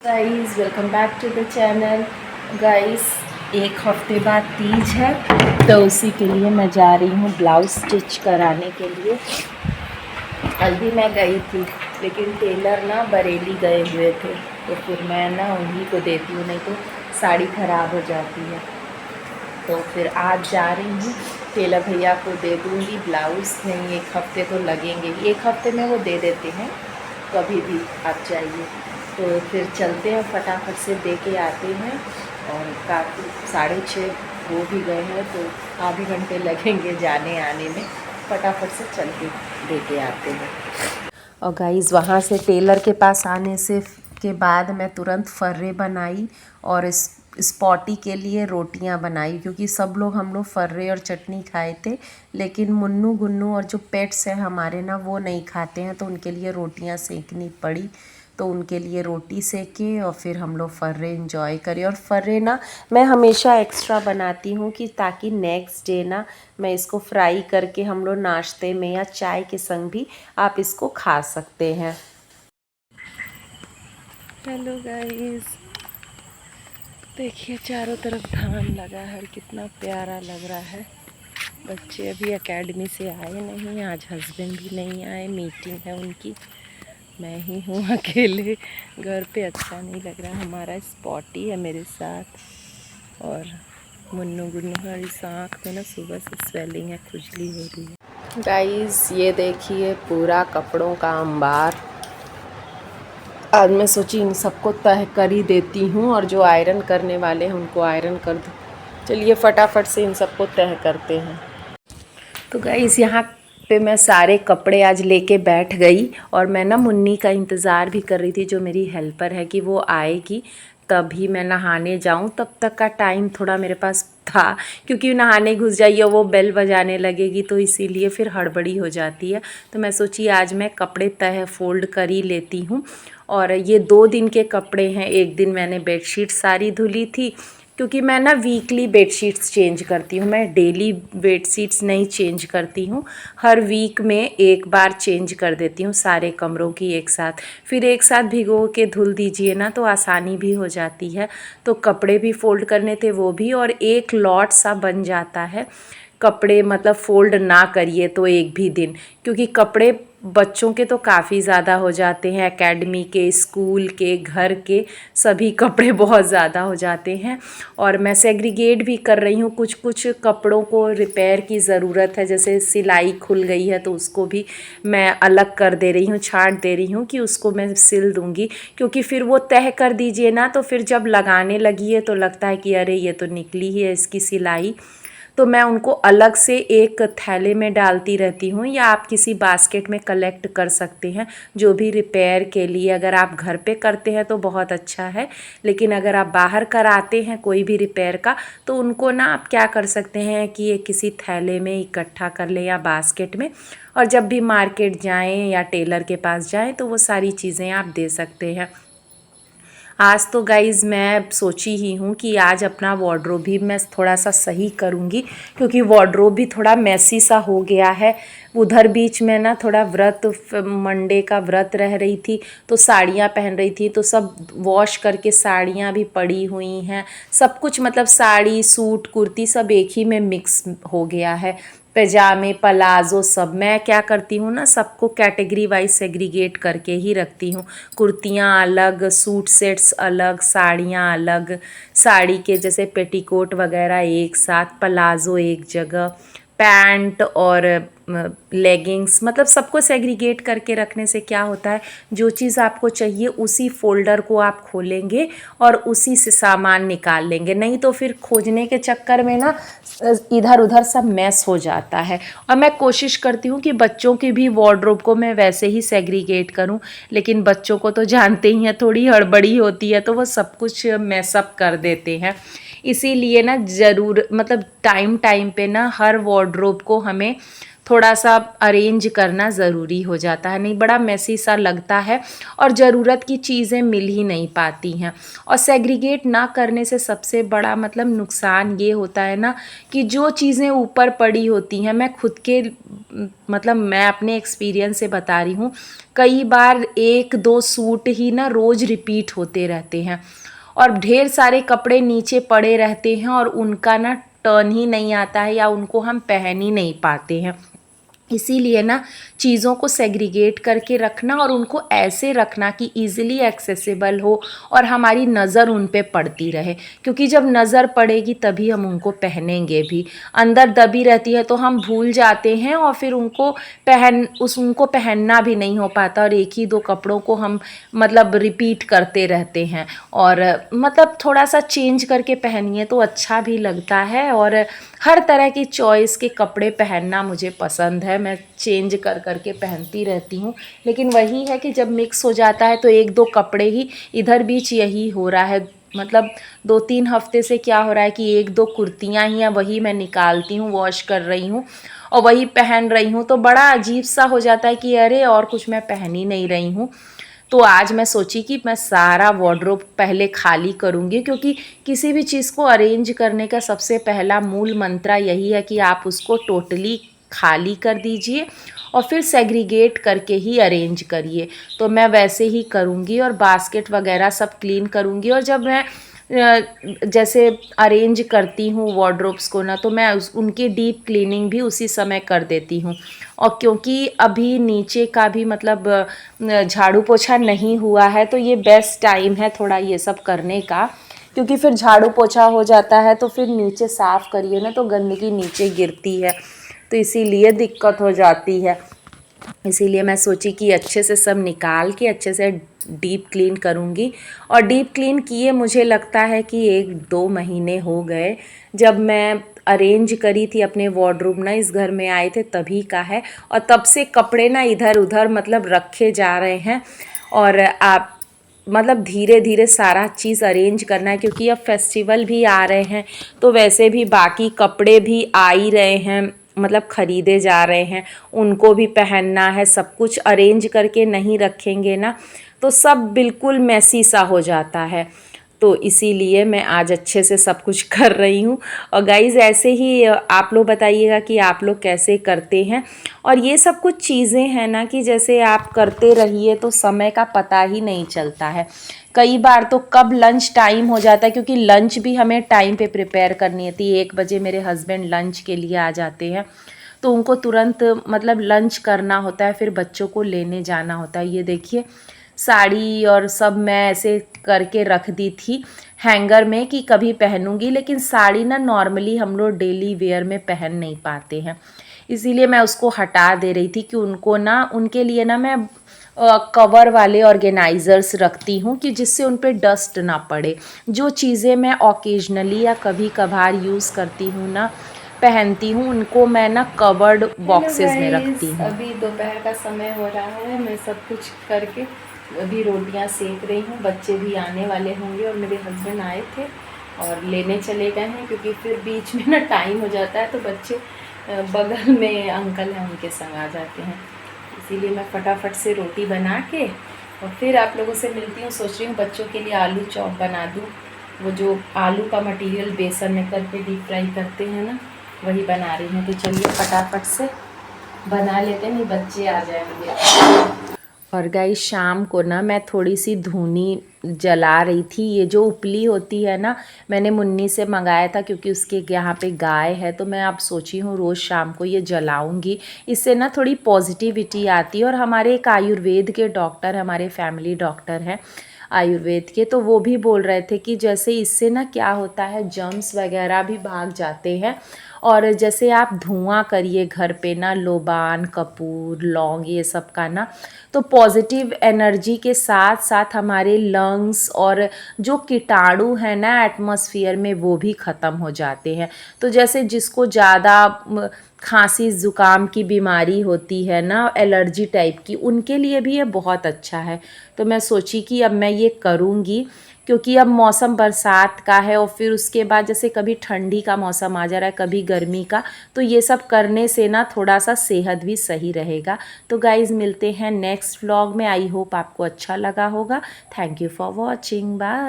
Guys welcome back to the channel. Guys एक हफ्ते बाद तीज है तो उसी के लिए मैं जा रही हूँ ब्लाउज़ स्टिच कराने के लिए। कल भी मैं गई थी लेकिन टेलर ना बरेली गए हुए थे तो फिर मैं ना उन्हीं को देती हूँ, नहीं तो साड़ी ख़राब हो जाती है। तो फिर आज जा रही हूँ, टेलर भैया को दे दूँगी ब्लाउज़। नहीं, एक हफ़्ते तो लगेंगे, एक हफ़्ते में वो दे देते हैं, कभी भी आप जाइए। तो फिर चलते हैं, फटाफट से दे के आते हैं। और काफ़ी 6:30 हो भी गए हैं तो आधे घंटे लगेंगे जाने आने में। फटाफट से चल के दे के आते हैं। और गाइज़ वहाँ से टेलर के पास आने से के बाद मैं तुरंत फर्रे बनाई और इस स्पॉटी के लिए रोटियां बनाई, क्योंकि सब लोग हम लोग फर्रे और चटनी खाए थे, लेकिन मुन्नू गुन्नू और जो पेट्स हैं हमारे ना वो नहीं खाते हैं, तो उनके लिए रोटियां सेकनी पड़ी। तो उनके लिए रोटी सेके और फिर हम लोग फर्रे इंजॉय करें। और फर्रे ना मैं हमेशा एक्स्ट्रा बनाती हूँ कि ताकि नेक्स्ट डे ना मैं इसको फ्राई करके हम लोग नाश्ते में या चाय के संग भी आप इसको खा सकते हैं। हेलो गाइस, देखिए चारों तरफ धान लगा है और कितना प्यारा लग रहा है। बच्चे अभी एकेडमी से आए नहीं, आज हस्बैंड भी नहीं आए, मीटिंग है उनकी। मैं ही हूँ अकेले घर पे, अच्छा नहीं लग रहा। हमारा स्पॉटी है मेरे साथ और मुन्नू गुन्नू है। इस आँख में ना सुबह से स्वेलिंग है, खुजली हो रही है। गाइस ये देखिए पूरा कपड़ों का अंबार। आज मैं सोची इन सबको तह कर ही देती हूँ और जो आयरन करने वाले हैं उनको आयरन कर दूँ। चलिए फटाफट से इन सबको तह करते हैं। तो गाइस यहाँ पे मैं सारे कपड़े आज लेके बैठ गई और मैं ना मुन्नी का इंतज़ार भी कर रही थी, जो मेरी हेल्पर है, कि वो आएगी तभी मैं नहाने जाऊं। तब तक का टाइम थोड़ा मेरे पास था, क्योंकि नहाने घुस जाइए वो बेल बजाने लगेगी, तो इसीलिए फिर हड़बड़ी हो जाती है। तो मैं सोची आज मैं कपड़े तह फोल्ड कर ही लेती हूँ। और ये 2 दिन के कपड़े हैं। एक दिन मैंने बेडशीट सारी धुली थी, क्योंकि मैं ना वीकली बेडशीट्स चेंज करती हूँ, मैं डेली बेडशीट्स नहीं चेंज करती हूँ। हर वीक में एक बार चेंज कर देती हूँ सारे कमरों की एक साथ। फिर एक साथ भिगो के धुल दीजिए ना तो आसानी भी हो जाती है। तो कपड़े भी फ़ोल्ड करने थे वो भी, और एक लॉट सा बन जाता है कपड़े, मतलब फ़ोल्ड ना करिए तो एक भी दिन, क्योंकि कपड़े बच्चों के तो काफ़ी ज़्यादा हो जाते हैं, एकेडमी के, स्कूल के, घर के, सभी कपड़े बहुत ज़्यादा हो जाते हैं। और मैं सेग्रीगेट भी कर रही हूँ, कुछ कुछ कपड़ों को रिपेयर की ज़रूरत है, जैसे सिलाई खुल गई है तो उसको भी मैं अलग कर दे रही हूँ, छांट दे रही हूँ कि उसको मैं सिल दूँगी। क्योंकि फिर वो तह कर दीजिए ना तो फिर जब लगाने लगी है तो लगता है कि अरे ये तो निकली ही है इसकी सिलाई। तो मैं उनको अलग से एक थैले में डालती रहती हूँ, या आप किसी बास्केट में कलेक्ट कर सकते हैं। जो भी रिपेयर के लिए अगर आप घर पे करते हैं तो बहुत अच्छा है, लेकिन अगर आप बाहर कराते हैं कोई भी रिपेयर का तो उनको ना आप क्या कर सकते हैं कि ये किसी थैले में इकट्ठा कर लें या बास्केट में, और जब भी मार्केट जाएं या टेलर के पास जाएं तो वो सारी चीज़ें आप दे सकते हैं। आज तो गाइज़ मैं सोची ही हूँ कि आज अपना वार्डरोब भी मैं थोड़ा सा सही करूँगी, क्योंकि वार्डरोब भी थोड़ा मैसी सा हो गया है। उधर बीच में ना थोड़ा व्रत, मंडे का व्रत रह रही थी तो साड़ियाँ पहन रही थी, तो सब वॉश करके साड़ियाँ भी पड़ी हुई हैं, सब कुछ, मतलब साड़ी, सूट, कुर्ती सब एक ही में मिक्स हो गया है। पैजामे, पलाज़ो सब मैं क्या करती हूँ ना, सबको कैटेगरी वाइज सेग्रीगेट करके ही रखती हूँ। कुर्तियाँ अलग, सूट सेट्स अलग, साड़ियाँ अलग, साड़ी के जैसे पेटीकोट वगैरह एक साथ, पलाज़ो एक जगह, पैंट और लेगिंग्स, मतलब सबको सेग्रीगेट करके रखने से क्या होता है, जो चीज़ आपको चाहिए उसी फोल्डर को आप खोलेंगे और उसी से सामान निकाल लेंगे। नहीं तो फिर खोजने के चक्कर में ना इधर उधर सब मैस हो जाता है। और मैं कोशिश करती हूँ कि बच्चों की भी वार्डरोब को मैं वैसे ही सेग्रीगेट करूँ, लेकिन बच्चों को तो जानते ही हैं, थोड़ी हड़बड़ी होती है तो वो सब कुछ मैसअप कर देते हैं। इसीलिए ना ज़रूर, मतलब टाइम टाइम पे ना हर वार्डरोब को हमें थोड़ा सा अरेंज करना ज़रूरी हो जाता है, नहीं बड़ा मेसी सा लगता है और ज़रूरत की चीज़ें मिल ही नहीं पाती हैं। और सेग्रीगेट ना करने से सबसे बड़ा मतलब नुकसान ये होता है ना कि जो चीज़ें ऊपर पड़ी होती हैं, मैं खुद के मतलब मैं अपने एक्सपीरियंस से बता रही हूँ, कई बार 1-2 सूट ही ना रोज़ रिपीट होते रहते हैं और ढेर सारे कपड़े नीचे पड़े रहते हैं और उनका ना टर्न ही नहीं आता है या उनको हम पहन ही नहीं पाते हैं। इसीलिए ना चीज़ों को सेग्रीगेट करके रखना और उनको ऐसे रखना कि ईज़िली एक्सेसिबल हो और हमारी नज़र उन पे पड़ती रहे, क्योंकि जब नज़र पड़ेगी तभी हम उनको पहनेंगे भी। अंदर दबी रहती है तो हम भूल जाते हैं और फिर उनको पहनना भी नहीं हो पाता और एक ही दो कपड़ों को हम मतलब रिपीट करते रहते हैं। और मतलब थोड़ा सा चेंज करके पहनिए तो अच्छा भी लगता है। और हर तरह की चॉइस के कपड़े पहनना मुझे पसंद है, मैं चेंज कर कर के पहनती रहती हूँ। लेकिन वही है कि जब मिक्स हो जाता है तो 1-2 कपड़े ही, इधर बीच यही हो रहा है, मतलब 2-3 हफ्ते से क्या हो रहा है कि 1-2 कुर्तियाँ ही हैं, वही मैं निकालती हूँ, वॉश कर रही हूँ और वही पहन रही हूँ। तो बड़ा अजीब सा हो जाता है कि अरे और कुछ मैं पहन ही नहीं रही हूँ। तो आज मैं सोची कि मैं सारा वार्डरोब पहले खाली करूँगी, क्योंकि किसी भी चीज़ को अरेंज करने का सबसे पहला मूल मंत्र यही है कि आप उसको टोटली खाली कर दीजिए और फिर सेग्रीगेट करके ही अरेंज करिए। तो मैं वैसे ही करूँगी और बास्केट वगैरह सब क्लीन करूँगी। और जब मैं जैसे अरेंज करती हूँ वार्डरोब्स को ना, तो मैं उनकी डीप क्लीनिंग भी उसी समय कर देती हूँ। और क्योंकि अभी नीचे का भी मतलब झाड़ू पोछा नहीं हुआ है, तो ये बेस्ट टाइम है थोड़ा ये सब करने का, क्योंकि फिर झाड़ू पोछा हो जाता है तो फिर नीचे साफ़ करिए ना तो गंदगी नीचे गिरती है, तो इसीलिए दिक्कत हो जाती है। इसीलिए मैं सोची कि अच्छे से सब निकाल के अच्छे से डीप क्लीन करूँगी। और डीप क्लीन किए मुझे लगता है कि 1-2 महीने हो गए, जब मैं अरेंज करी थी अपने वार्डरोब ना, इस घर में आए थे तभी का है। और तब से कपड़े ना इधर उधर मतलब रखे जा रहे हैं। और आप मतलब धीरे धीरे सारा चीज़ अरेंज करना है, क्योंकि अब फेस्टिवल भी आ रहे हैं, तो वैसे भी बाकी कपड़े भी आ ही रहे हैं, मतलब ख़रीदे जा रहे हैं, उनको भी पहनना है। सब कुछ अरेंज करके नहीं रखेंगे ना तो सब बिल्कुल मैसी सा हो जाता है। तो इसीलिए मैं आज अच्छे से सब कुछ कर रही हूँ। और गाइज़ ऐसे ही आप लोग बताइएगा कि आप लोग कैसे करते हैं। और ये सब कुछ चीज़ें हैं ना कि जैसे आप करते रहिए तो समय का पता ही नहीं चलता है। कई बार तो कब लंच टाइम हो जाता है, क्योंकि लंच भी हमें टाइम पे प्रिपेयर करनी होती है। 1 बजे मेरे हस्बैंड लंच के लिए आ जाते हैं, तो उनको तुरंत मतलब लंच करना होता है, फिर बच्चों को लेने जाना होता है। ये देखिए साड़ी और सब मैं ऐसे करके रख दी थी हैंगर में कि कभी पहनूंगी, लेकिन साड़ी ना नॉर्मली हम लोग डेली वेयर में पहन नहीं पाते हैं, इसीलिए मैं उसको हटा दे रही थी कि उनको ना उनके लिए ना मैं कवर वाले ऑर्गेनाइज़र्स रखती हूँ कि जिससे उन पे डस्ट ना पड़े। जो चीज़ें मैं ओकेजनली या कभी कभार यूज़ करती हूँ ना, पहनती हूँ, उनको मैं ना कवर्ड बॉक्सेस में रखती हूँ। अभी दोपहर का समय हो रहा है, मैं सब कुछ करके अभी रोटियां सेक रही हूँ। बच्चे भी आने वाले होंगे और मेरे हस्बैंड आए थे और लेने चले गए हैं, क्योंकि फिर बीच में ना टाइम हो जाता है तो बच्चे बगल में अंकल हैं उनके संग आ जाते हैं। इसीलिए मैं फटाफट से रोटी बना के और फिर आप लोगों से मिलती हूँ। सोच रही हूँ बच्चों के लिए आलू चॉप बना दूँ, वो जो आलू का मटेरियल बेसन में करके डीप फ्राई करते हैं ना, वही बना रही हूँ। तो चलिए फटाफट से बना लेते हैं, नहीं बच्चे आ जाएंगे। और गाइस शाम को ना मैं थोड़ी सी धूनी जला रही थी। ये जो उपली होती है ना, मैंने मुन्नी से मंगाया था, क्योंकि उसके यहाँ पे गाय है, तो मैं अब सोची हूँ रोज़ शाम को ये जलाऊंगी। इससे ना थोड़ी पॉजिटिविटी आती है। और हमारे एक आयुर्वेद के डॉक्टर, हमारे फैमिली डॉक्टर हैं आयुर्वेद के, तो वो भी बोल रहे थे कि जैसे इससे ना क्या होता है, जर्म्स वगैरह भी भाग जाते हैं। और जैसे आप धुआं करिए घर पे ना, लोबान, कपूर, लौंग, ये सब का ना, तो पॉजिटिव एनर्जी के साथ साथ हमारे लंग्स और जो कीटाणु हैं ना एटमॉस्फेयर में, वो भी ख़त्म हो जाते हैं। तो जैसे जिसको ज़्यादा खांसी ज़ुकाम की बीमारी होती है ना, एलर्जी टाइप की, उनके लिए भी ये बहुत अच्छा है। तो मैं सोची कि अब मैं ये करूँगी, क्योंकि अब मौसम बरसात का है और फिर उसके बाद जैसे कभी ठंडी का मौसम आ जा रहा है, कभी गर्मी का, तो ये सब करने से ना थोड़ा सा सेहत भी सही रहेगा। तो गाइज़ मिलते हैं नेक्स्ट व्लॉग में। आई होप आपको अच्छा लगा होगा। Thank you for watching. Bye.